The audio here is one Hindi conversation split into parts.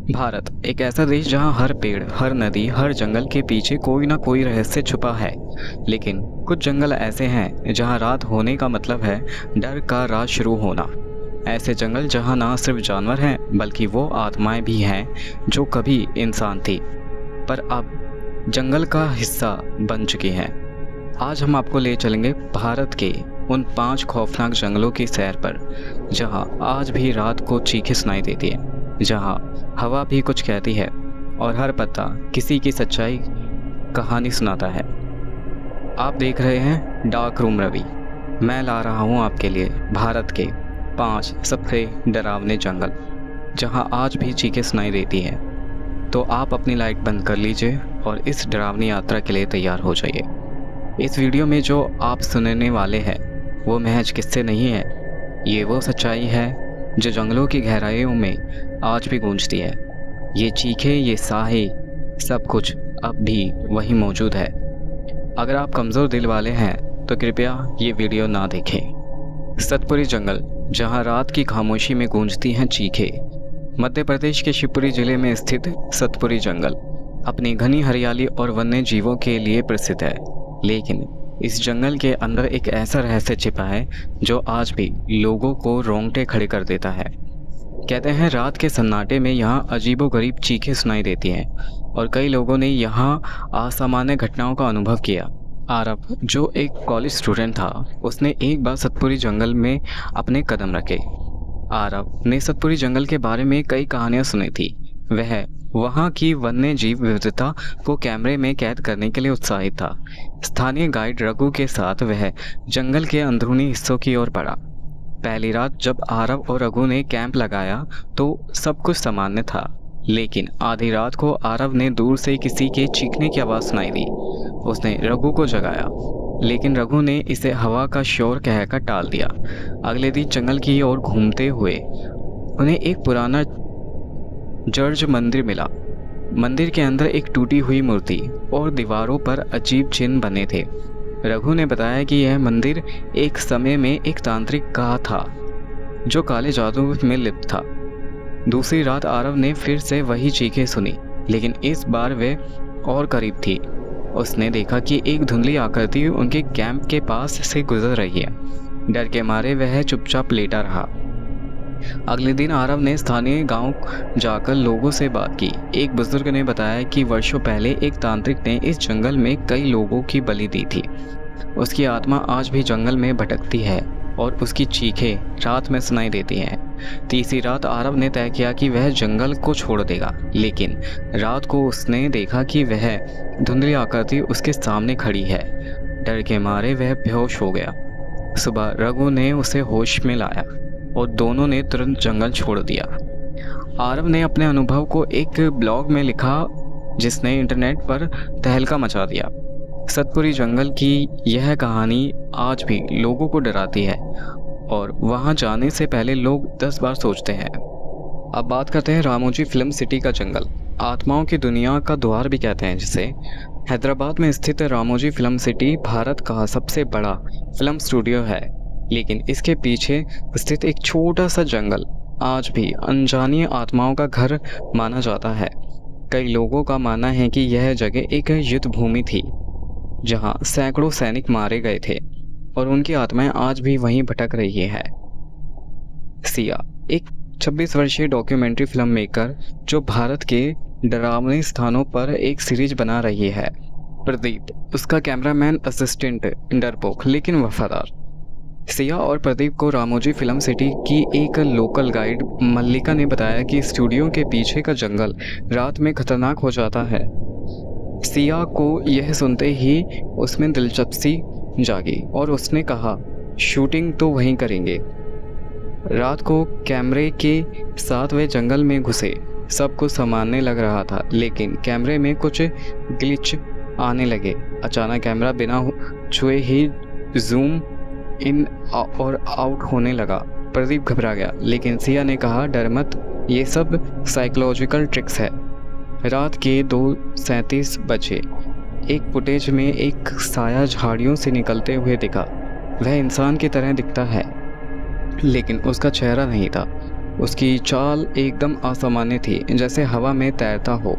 भारत एक ऐसा देश जहां हर पेड़, हर नदी, हर जंगल के पीछे कोई ना कोई रहस्य छुपा है। लेकिन कुछ जंगल ऐसे हैं जहां रात होने का मतलब है डर का राज शुरू होना। ऐसे जंगल जहां ना सिर्फ जानवर हैं बल्कि वो आत्माएं भी हैं जो कभी इंसान थी पर अब जंगल का हिस्सा बन चुकी हैं। आज हम आपको ले चलेंगे भारत के उन 5 खौफनाक जंगलों की सैर पर जहां आज भी रात को चीखें सुनाई देती है, जहां हवा भी कुछ कहती है और हर पत्ता किसी की सच्चाई कहानी सुनाता है। आप देख रहे हैं डार्क रूम रवि। मैं ला रहा हूं आपके लिए भारत के 5 सबसे डरावने जंगल जहां आज भी चीखें सुनाई देती हैं। तो आप अपनी लाइट बंद कर लीजिए और इस डरावनी यात्रा के लिए तैयार हो जाइए। इस वीडियो में जो आप सुनने वाले हैं वो महज किस्से नहीं है, ये वो सच्चाई है जो जंगलों की गहराइयों में आज भी गूंजती है। ये चीखें, ये साहे, सब कुछ अब भी वहीं मौजूद है। अगर आप कमज़ोर दिल वाले हैं तो कृपया ये वीडियो ना देखें। सतपुरी जंगल जहां रात की खामोशी में गूंजती हैं चीखें। मध्य प्रदेश के शिवपुरी जिले में स्थित सतपुरी जंगल अपनी घनी हरियाली और वन्य जीवों के लिए प्रसिद्ध है। लेकिन इस जंगल के अंदर एक ऐसा रहस्य छिपा है जो आज भी लोगों को रोंगटे खड़े कर देता है। कहते हैं रात के सन्नाटे में यहाँ अजीबोगरीब चीखें सुनाई देती हैं और कई लोगों ने यहाँ असामान्य घटनाओं का अनुभव किया। आरव, जो एक कॉलेज स्टूडेंट था, उसने एक बार सतपुरी जंगल में अपने कदम रखे। आरव ने सतपुरी जंगल के बारे में कई कहानियाँ सुनी थी। वह वहाँ की वन्य जीव विविधता को कैमरे में कैद करने के लिए उत्साहित था। स्थानीय गाइड रघु के साथ वह जंगल के अंदरूनी हिस्सों की ओर बढ़ा। पहली रात जब आरव और रघु ने कैंप लगाया तो सब कुछ सामान्य था, लेकिन आधी रात को आरव ने दूर से किसी के चीखने की आवाज़ सुनाई दी। उसने रघु को जगाया, लेकिन रघु ने इसे हवा का शोर कहकर टाल दिया। अगले दिन जंगल की ओर घूमते हुए उन्हें एक पुराना जर्ज मंदिर मिला। मंदिर के अंदर एक टूटी हुई मूर्ति और दीवारों पर अजीब चिन्ह बने थे। रघु ने बताया कि यह मंदिर एक समय में एक तांत्रिक का था जो काले जादू में लिप्त था। दूसरी रात आरव ने फिर से वही चीखें सुनी, लेकिन इस बार वे और करीब थी। उसने देखा कि एक धुंधली आकृति उनके कैंप के पास से गुजर रही है। डर के मारे वह चुपचाप लेटा रहा। अगले दिन आरव ने स्थानीय गांव जाकर लोगों से बात की। एक बुजुर्ग ने बताया कि वर्षों पहले एक तांत्रिक ने इस जंगल में कई लोगों की बलि दी थी। उसकी आत्मा आज भी जंगल में भटकती है और उसकी चीखें रात में सुनाई देती हैं। तीसरी रात आरव ने तय किया कि वह जंगल को छोड़ देगा, लेकिन रात को उसने देखा कि वह धुंधली आकृति उसके सामने खड़ी है। डर के मारे वह बेहोश हो गया। सुबह रघु ने उसे होश में लाया और दोनों ने तुरंत जंगल छोड़ दिया। आरव ने अपने अनुभव को एक ब्लॉग में लिखा जिसने इंटरनेट पर तहलका मचा दिया। सतपुरी जंगल की यह कहानी आज भी लोगों को डराती है और वहां जाने से पहले लोग 10 बार सोचते हैं। अब बात करते हैं रामोजी फिल्म सिटी का जंगल। आत्माओं की दुनिया का द्वार भी कहते हैं जिसे। हैदराबाद में स्थित रामोजी फिल्म सिटी भारत का सबसे बड़ा फिल्म स्टूडियो है, लेकिन इसके पीछे स्थित एक छोटा सा जंगल आज भी अनजानी आत्माओं का घर माना जाता है। कई लोगों का मानना है कि यह जगह एक युद्ध भूमि थी जहां सैकड़ों सैनिक मारे गए थे और उनकी आत्माएं आज भी वहीं भटक रही है। सिया, एक 26 वर्षीय डॉक्यूमेंट्री फिल्म मेकर जो भारत के डरावने स्थानों पर एक सीरीज बना रही है। प्रदीप, उसका कैमरामैन असिस्टेंट, डरपोक लेकिन वफादार। सिया और प्रदीप को रामोजी फिल्म सिटी की एक लोकल गाइड मल्लिका ने बताया कि स्टूडियो के पीछे का जंगल रात में खतरनाक हो जाता है। सिया को यह सुनते ही उसमें दिलचस्पी जागी और उसने कहा, शूटिंग तो वहीं करेंगे। रात को कैमरे के साथ वे जंगल में घुसे। सब कुछ सामान्य लग रहा था, लेकिन कैमरे में कुछ ग्लिच आने लगे। अचानक कैमरा बिना छुए ही जूम इन और आउट होने लगा। प्रदीप घबरा गया, लेकिन सिया ने कहा, डर मत, ये सब साइकोलॉजिकल ट्रिक्स है। रात के 2:37 बजे एक फुटेज में एक साया झाड़ियों से निकलते हुए दिखा। वह इंसान की तरह दिखता है, लेकिन उसका चेहरा नहीं था। उसकी चाल एकदम असामान्य थी, जैसे हवा में तैरता हो।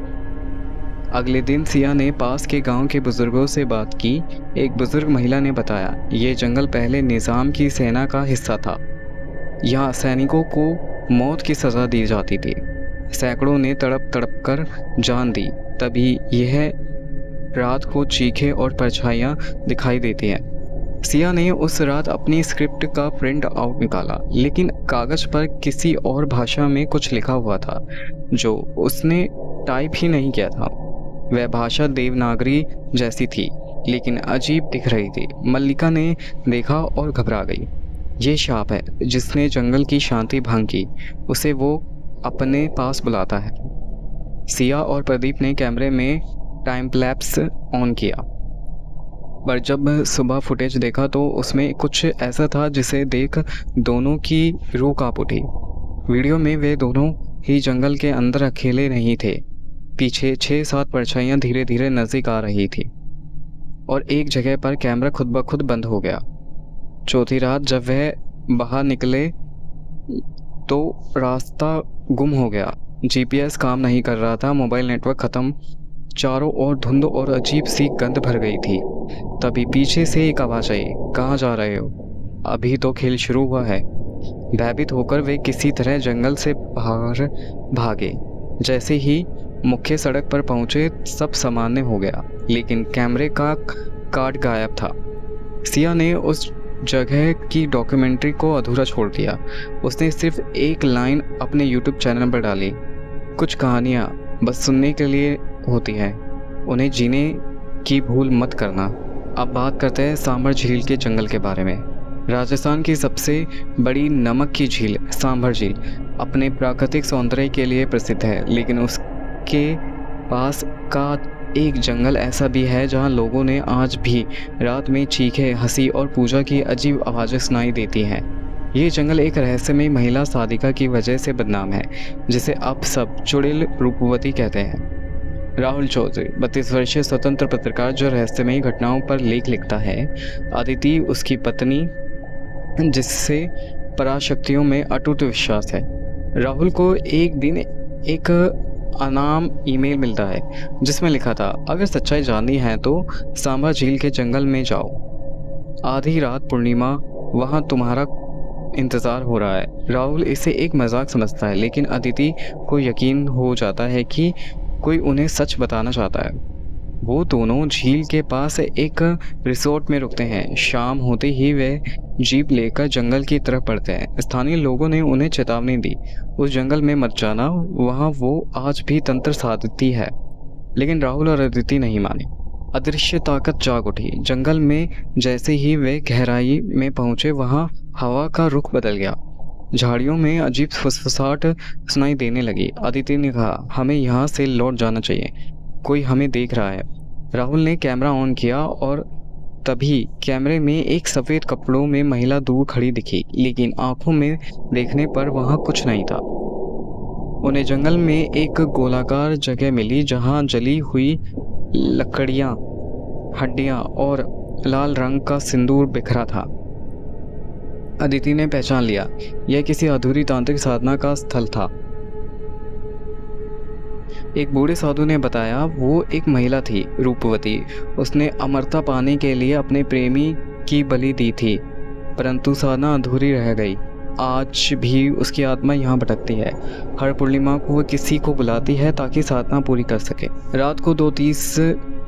अगले दिन सिया ने पास के गांव के बुजुर्गों से बात की। एक बुजुर्ग महिला ने बताया, ये जंगल पहले निज़ाम की सेना का हिस्सा था। यहाँ सैनिकों को मौत की सज़ा दी जाती थी। सैकड़ों ने तड़प तड़प कर जान दी। तभी यह रात को चीखे और परछाइयाँ दिखाई देती हैं। सिया ने उस रात अपनी स्क्रिप्ट का प्रिंट आउट निकाला, लेकिन कागज पर किसी और भाषा में कुछ लिखा हुआ था जो उसने टाइप ही नहीं किया था। वह भाषा देवनागरी जैसी थी, लेकिन अजीब दिख रही थी। मल्लिका ने देखा और घबरा गई। ये शाप है, जिसने जंगल की शांति भंग की, उसे वो अपने पास बुलाता है। सिया और प्रदीप ने कैमरे में टाइम लैप्स ऑन किया, पर जब सुबह फुटेज देखा तो उसमें कुछ ऐसा था जिसे देख दोनों की रूह कांप उठी। वीडियो में वे दोनों ही जंगल के अंदर अकेले नहीं थे। पीछे 6-7 परछाइयाँ धीरे धीरे नज़दीक आ रही थी और एक जगह पर कैमरा खुद ब खुद बंद हो गया। चौथी रात जब वह बाहर निकले तो रास्ता गुम हो गया। GPS काम नहीं कर रहा था, मोबाइल नेटवर्क ख़त्म, चारों ओर धुंध और अजीब सी गंध भर गई थी। तभी पीछे से एक आवाज़ आई, कहाँ जा रहे हो? अभी तो खेल शुरू हुआ है। भयभीत होकर वे किसी तरह जंगल से बाहर भागे। जैसे ही मुख्य सड़क पर पहुंचे सब सामान्य हो गया, लेकिन कैमरे का कार्ड गायब था। सिया ने उस जगह की डॉक्यूमेंट्री को अधूरा छोड़ दिया। उसने सिर्फ एक लाइन अपने यूट्यूब चैनल पर डाली, कुछ कहानियाँ बस सुनने के लिए होती है, उन्हें जीने की भूल मत करना। अब बात करते हैं सांभर झील के जंगल के बारे में। राजस्थान की सबसे बड़ी नमक की झील सांभर झील अपने प्राकृतिक सौंदर्य के लिए प्रसिद्ध है, लेकिन उसके पास का एक जंगल ऐसा भी है जहां लोगों ने आज भी रात में चीखे, हंसी और पूजा की अजीब आवाज़ें सुनाई देती हैं। ये जंगल एक रहस्यमयी महिला साधिका की वजह से बदनाम है, जिसे अब सब चुड़ैल रूपवती कहते हैं। राहुल चौधरी 32 वर्षीय स्वतंत्र पत्रकार जो रहस्यमयी घटनाओं पर लेख लिखता है। अदिति उसकी पत्नी, जिससे पराशक्तियों में अटूट विश्वास है। राहुल को एक दिन एक अनाम ईमेल मिलता है जिसमें लिखा था, अगर सच्चाई जाननी है तो सांभर झील के जंगल में जाओ, आधी रात पूर्णिमा वहाँ तुम्हारा इंतज़ार हो रहा है। राहुल इसे एक मजाक समझता है, लेकिन अदिति को यकीन हो जाता है कि कोई उन्हें सच बताना चाहता है। वो दोनों झील के पास एक रिसोर्ट में रुकते हैं। शाम होते ही वे जीप लेकर जंगल की तरफ बढ़ते हैं। स्थानीय लोगों ने उन्हें चेतावनी दी, उस जंगल में मत जाना, वहाँ वो आज भी तंत्र साधती है। लेकिन राहुल और अदिति नहीं माने। अदृश्य ताकत जाग उठी जंगल में। जैसे ही वे गहराई में पहुंचे, वहाँ हवा का रुख बदल गया। झाड़ियों में अजीब फुसफुसाहट सुनाई देने लगी। अदिति ने कहा, हमें यहाँ से लौट जाना चाहिए, कोई हमें देख रहा है। राहुल ने कैमरा ऑन किया और तभी कैमरे में एक सफ़ेद कपड़ों में महिला दूर खड़ी दिखी, लेकिन आंखों में देखने पर वहाँ कुछ नहीं था। उन्हें जंगल में एक गोलाकार जगह मिली जहाँ जली हुई लकड़ियाँ, हड्डियाँ और लाल रंग का सिंदूर बिखरा था। अदिति ने पहचान लिया, यह किसी अधूरी तांत्रिक साधना का स्थल था। एक बूढ़े साधु ने बताया, वो एक महिला थी, रूपवती। उसने अमरता पाने के लिए अपने प्रेमी की बलि दी थी, परंतु साधना अधूरी रह गई। आज भी उसकी आत्मा यहाँ भटकती है। हर पूर्णिमा को वह किसी को बुलाती है ताकि साधना पूरी कर सके। रात को 2:30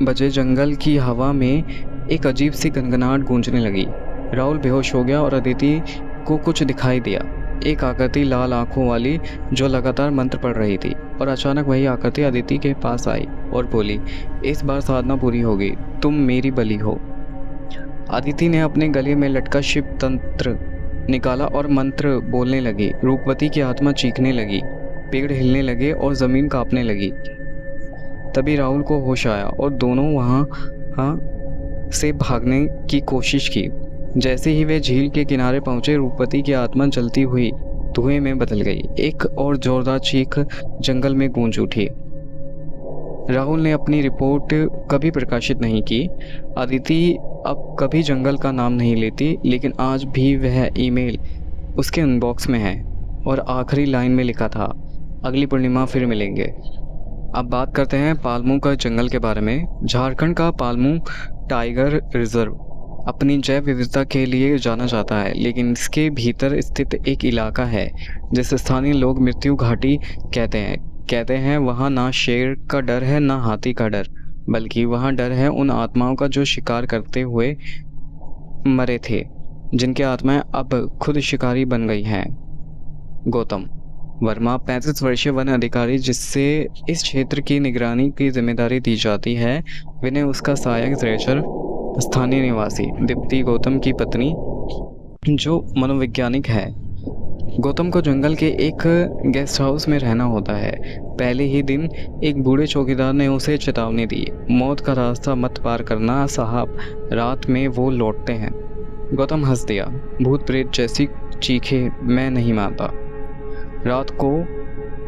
बजे जंगल की हवा में एक अजीब सी गनगनाहट गूंजने लगी। राहुल बेहोश हो गया और अदिति को कुछ दिखाई दिया, एक आकृति लाल आंखों वाली जो लगातार मंत्र पढ़ रही थी। और अचानक वही आकृति अदिति के पास आई और बोली, इस बार साधना पूरी होगी, तुम मेरी बलि हो। अदिति ने अपने गले में लटका शिव तंत्र निकाला और मंत्र बोलने लगी। रूपवती की आत्मा चीखने लगी, पेड़ हिलने लगे और ज़मीन कांपने लगी। तभी राहुल को होश आया और दोनों वहाँ से भागने की कोशिश की। जैसे ही वे झील के किनारे पहुंचे, रूपवती की आत्मा जलती हुई धुएं में बदल गई। एक और जोरदार चीख जंगल में गूंज उठी। राहुल ने अपनी रिपोर्ट कभी प्रकाशित नहीं की। अदिति अब कभी जंगल का नाम नहीं लेती, लेकिन आज भी वह ईमेल उसके इनबॉक्स में है। और आखिरी लाइन में लिखा था, अगली पूर्णिमा फिर मिलेंगे। अब बात करते हैं पालमू का जंगल के बारे में। झारखंड का पालमू टाइगर रिजर्व अपनी जैव विविधता के लिए जाना जाता है, लेकिन इसके भीतर स्थित एक इलाका है जिसे स्थानीय लोग मृत्यु घाटी कहते हैं वहाँ ना शेर का डर है ना हाथी का डर, बल्कि वहाँ डर है उन आत्माओं का जो शिकार करते हुए मरे थे, जिनकी आत्माएं अब खुद शिकारी बन गई हैं। गौतम वर्मा 35 वर्षीय वन अधिकारी जिससे इस क्षेत्र की निगरानी की जिम्मेदारी दी जाती है, विनय उसका सहायक रेंजर, स्थानीय निवासी दीप्ति गौतम की पत्नी जो मनोवैज्ञानिक है। गौतम को जंगल के एक गेस्ट हाउस में रहना होता है। पहले ही दिन एक बूढ़े चौकीदार ने उसे चेतावनी दी, मौत का रास्ता मत पार करना साहब, रात में वो लौटते हैं। गौतम हंस दिया, भूत प्रेत जैसी चीखे मैं नहीं मानता। रात को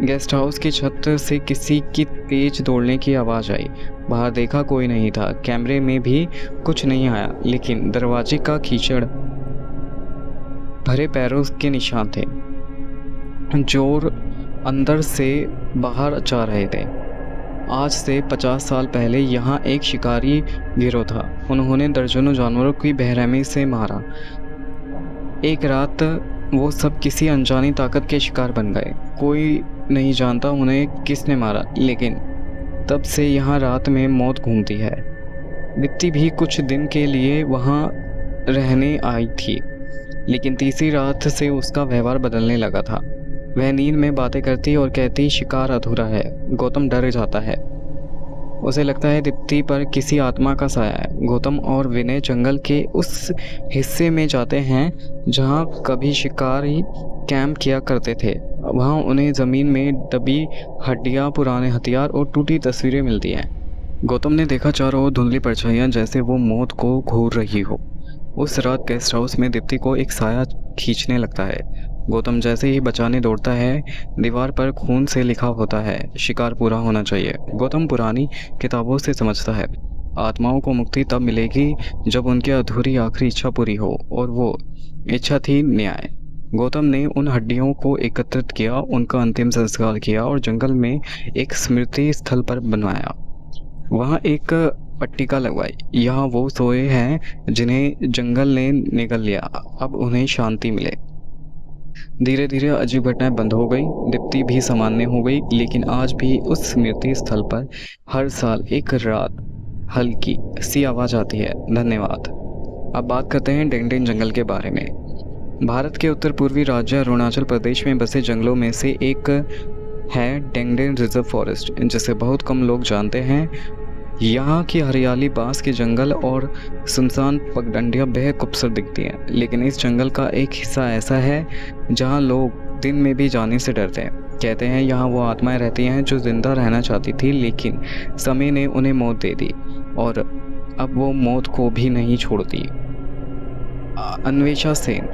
गेस्ट हाउस की छत से किसी की तेज दौड़ने की आवाज़ आई। बाहर देखा कोई नहीं था, कैमरे में भी कुछ नहीं आया, लेकिन दरवाजे का कीचड़ भरे पैरों के निशान थे, जोर अंदर से बाहर जा रहे थे। आज से 50 साल पहले यहाँ एक शिकारी गिरोह था। उन्होंने दर्जनों जानवरों की बेरहमी से मारा। एक रात वो सब किसी अनजानी ताकत के शिकार बन गए। कोई नहीं जानता उन्हें किसने मारा, लेकिन तब से यहाँ रात में मौत घूमती है। दीप्ति भी कुछ दिन के लिए वहाँ रहने आई थी, लेकिन तीसरी रात से उसका व्यवहार बदलने लगा था। वह नींद में बातें करती और कहती शिकार अधूरा है। गौतम डर जाता है, उसे लगता है दीप्ति पर किसी आत्मा का साया है। गौतम और विनय जंगल के उस हिस्से में जाते हैं जहाँ कभी शिकारी कैंप किया करते थे। वहाँ उन्हें ज़मीन में दबी हड्डियाँ, पुराने हथियार और टूटी तस्वीरें मिलती हैं। गौतम ने देखा चारों ओर धुंधली परछाइयाँ, जैसे वो मौत को घूर रही हो। उस रात गेस्ट हाउस में दीप्ति को एक साया खींचने लगता है। गौतम जैसे ही बचाने दौड़ता है, दीवार पर खून से लिखा होता है, शिकार पूरा होना चाहिए। गौतम पुरानी किताबों से समझता है, आत्माओं को मुक्ति तब मिलेगी जब उनकी अधूरी आखिरी इच्छा पूरी हो, और वो इच्छा थी न्याय। गौतम ने उन हड्डियों को एकत्रित किया, उनका अंतिम संस्कार किया और जंगल में एक स्मृति स्थल पर बनवाया। वहाँ एक पट्टिका लगवाई। यहाँ वो सोए हैं जिन्हें जंगल ने निगल लिया, अब उन्हें शांति मिले। धीरे धीरे अजीब घटनाएं बंद हो गई, दीप्ति भी सामान्य हो गई, लेकिन आज भी उस स्मृति स्थल पर हर साल एक रात हल्की सी आवाज़ आती है। धन्यवाद। अब बात करते हैं डेंगडेन जंगल के बारे में। भारत के उत्तर पूर्वी राज्य अरुणाचल प्रदेश में बसे जंगलों में से एक है डेंगडेन रिजर्व फॉरेस्ट, जिसे बहुत कम लोग जानते हैं। यहाँ की हरियाली, बांस के जंगल और सुनसान पगडंडियाँ बेहद खूबसूरत दिखती हैं, लेकिन इस जंगल का एक हिस्सा ऐसा है जहाँ लोग दिन में भी जाने से डरते हैं। कहते हैं यहाँ वो आत्माएं रहती हैं जो जिंदा रहना चाहती थी, लेकिन समय ने उन्हें मौत दे दी और अब वो मौत को भी नहीं छोड़ती। अन्वेषा सेन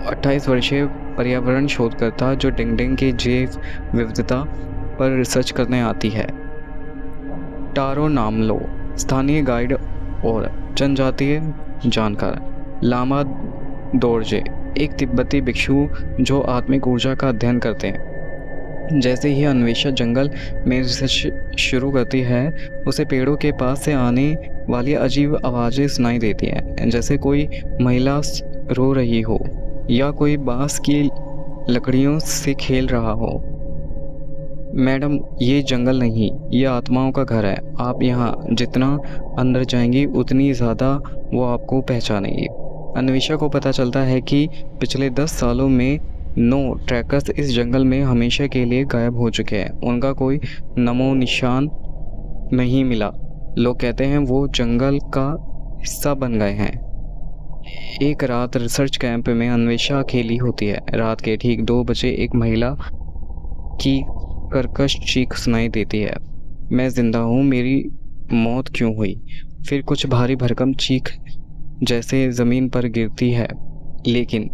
28 वर्षीय पर्यावरण शोधकर्ता जो डेंगडेन के जैव विविधता पर रिसर्च करने आती है। टारो नामलो स्थानीय गाइड और जनजातीय जानकार। लामा दोरजे एक तिब्बती भिक्षु जो आत्मिक ऊर्जा का अध्ययन करते हैं। जैसे ही अन्वेषा जंगल में रिसर्च शुरू करती है, उसे पेड़ों के पास से आने वाली अजीब आवाज़ें सुनाई देती हैं, जैसे कोई महिला रो रही हो या कोई बांस की लकड़ियों से खेल रहा हो। मैडम, ये जंगल नहीं, ये आत्माओं का घर है। आप यहाँ जितना अंदर जाएंगी उतनी ज़्यादा वो आपको पहचानेंगी। अन्वेषा को पता चलता है कि पिछले 10 सालों में 9 ट्रैकर्स इस जंगल में हमेशा के लिए गायब हो चुके हैं। उनका कोई नमो निशान नहीं मिला। लोग कहते हैं वो जंगल का हिस्सा बन गए हैं। एक रात रिसर्च कैंप में अन्वेषा अकेली होती है। रात के ठीक 2 बजे एक महिला की कर्कश चीख सुनाई देती है, मैं जिंदा हूँ, मेरी मौत क्यों हुई? फिर कुछ भारी भरकम चीख जैसे ज़मीन पर गिरती है, लेकिन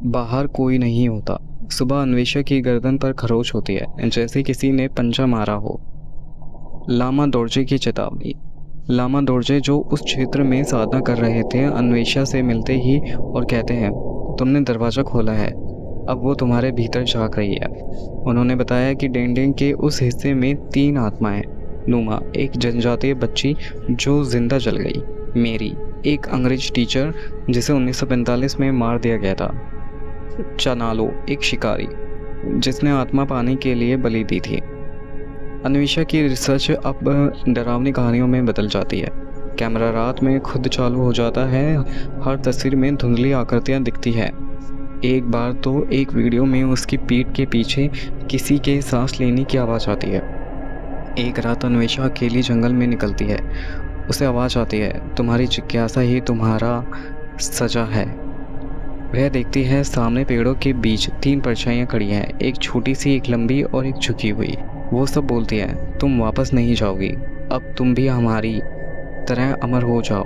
बाहर कोई नहीं होता। सुबह अन्वेषा की गर्दन पर खरोच होती है, जैसे किसी ने पंजा मारा हो। लामा दोरजे की चेतावनी। लामा दोरजे जो उस क्षेत्र में साधना कर रहे थे, अन्वेषा से मिलते ही और कहते हैं, तुमने दरवाज़ा खोला है, अब वो तुम्हारे भीतर झांक रही है। उन्होंने बताया कि डेंडेंग के उस हिस्से में 3 आत्माएं, नुमा एक जनजातीय बच्ची जो जिंदा जल गई, मेरी एक अंग्रेज टीचर जिसे 1945 में मार दिया गया था, चानालो एक शिकारी जिसने आत्मा पाने के लिए बलि दी थी। अन्वेषा की रिसर्च अब डरावनी कहानियों में बदल जाती है। कैमरा रात में खुद चालू हो जाता है, हर तस्वीर में धुंधली आकृतियां दिखती है। एक बार तो एक वीडियो में उसकी पीठ के पीछे किसी के सांस लेने की आवाज़ आती है। एक रात अन्वेषा अकेली जंगल में निकलती है। उसे आवाज़ आती है, तुम्हारी जिज्ञासा ही तुम्हारा सजा है। वह देखती है सामने पेड़ों के बीच 3 परछाइयाँ खड़ी हैं, एक छोटी सी, एक लंबी और एक झुकी हुई। वो सब बोलती है, तुम वापस नहीं जाओगी, अब तुम भी हमारी तरह अमर हो जाओ।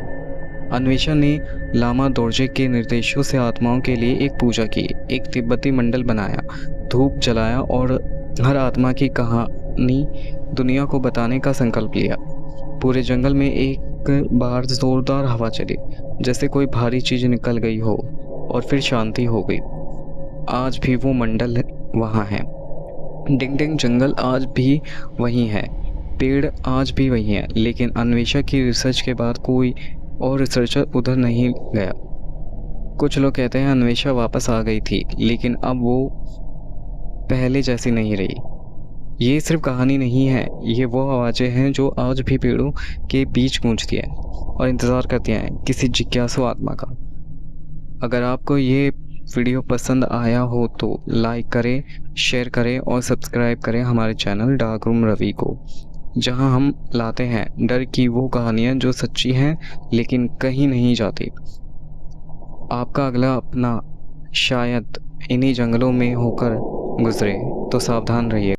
अन्वेषा ने लामा दोरजे के निर्देशों से आत्माओं के लिए एक पूजा की, एक तिब्बती मंडल बनाया, धूप जलाया और हर आत्मा की कहानी दुनिया को बताने का संकल्प लिया। पूरे जंगल में एक बार जोरदार हवा चली, जैसे कोई भारी चीज निकल गई हो, और फिर शांति हो गई। आज भी वो मंडल वहाँ है। डिंगडिंग जंगल आज भी वही है, पेड़ आज भी वही हैं, लेकिन अन्वेषा की रिसर्च के बाद कोई और रिसर्चर उधर नहीं गया। कुछ लोग कहते हैं अन्वेषा वापस आ गई थी, लेकिन अब वो पहले जैसी नहीं रही। ये सिर्फ कहानी नहीं है, ये वो आवाज़ें हैं जो आज भी पेड़ों के बीच गूंजती हैं और इंतज़ार करती हैं किसी जिज्ञासु आत्मा का। अगर आपको ये वीडियो पसंद आया हो तो लाइक करें, शेयर करें और सब्सक्राइब करें हमारे चैनल डार्क रूम रवि को, जहां हम लाते हैं डर की वो कहानियां जो सच्ची हैं लेकिन कहीं नहीं जाती। आपका अगला अपना शायद इन्हीं जंगलों में होकर गुजरे, तो सावधान रहिए।